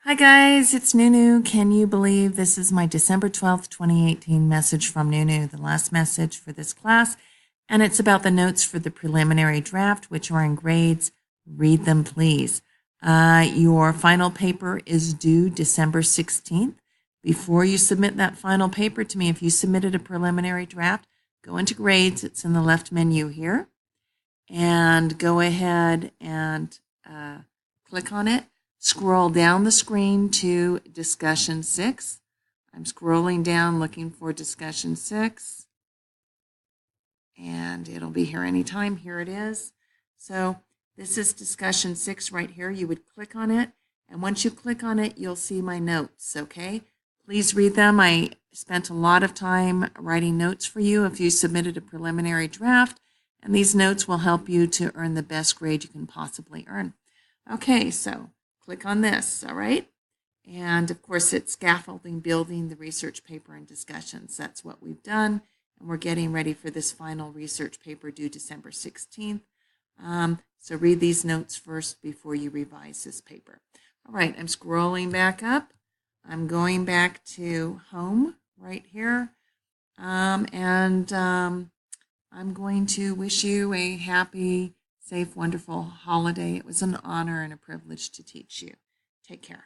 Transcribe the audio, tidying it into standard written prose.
Hi guys, it's Nunu. Can you believe this is my December 12th, 2018 message from Nunu, the last message for this class, and it's about the notes for the preliminary draft, which are in grades. Read them, please. Your final paper is due December 16th. Before you submit that final paper to me, if you submitted a preliminary draft, go into grades. It's in the left menu here, and go ahead and click on it. Scroll down the screen to discussion 6. I'm scrolling down looking for discussion 6, and it'll be here anytime. Here it is. So this is discussion 6 right here. You would click on it, and once you click on it, you'll see my notes, okay? Please read them. I spent a lot of time writing notes for you if you submitted a preliminary draft, and these notes will help you to earn the best grade you can possibly earn. Okay, so click on this, all right? And of course, it's scaffolding, building the research paper and discussions. That's what we've done, and we're getting ready for this final research paper due December 16th. So read these notes first before you revise this paper. All right, I'm scrolling back up. I'm going back to home right here, I'm going to wish you a happy, safe, wonderful holiday. It was an honor and a privilege to teach you. Take care.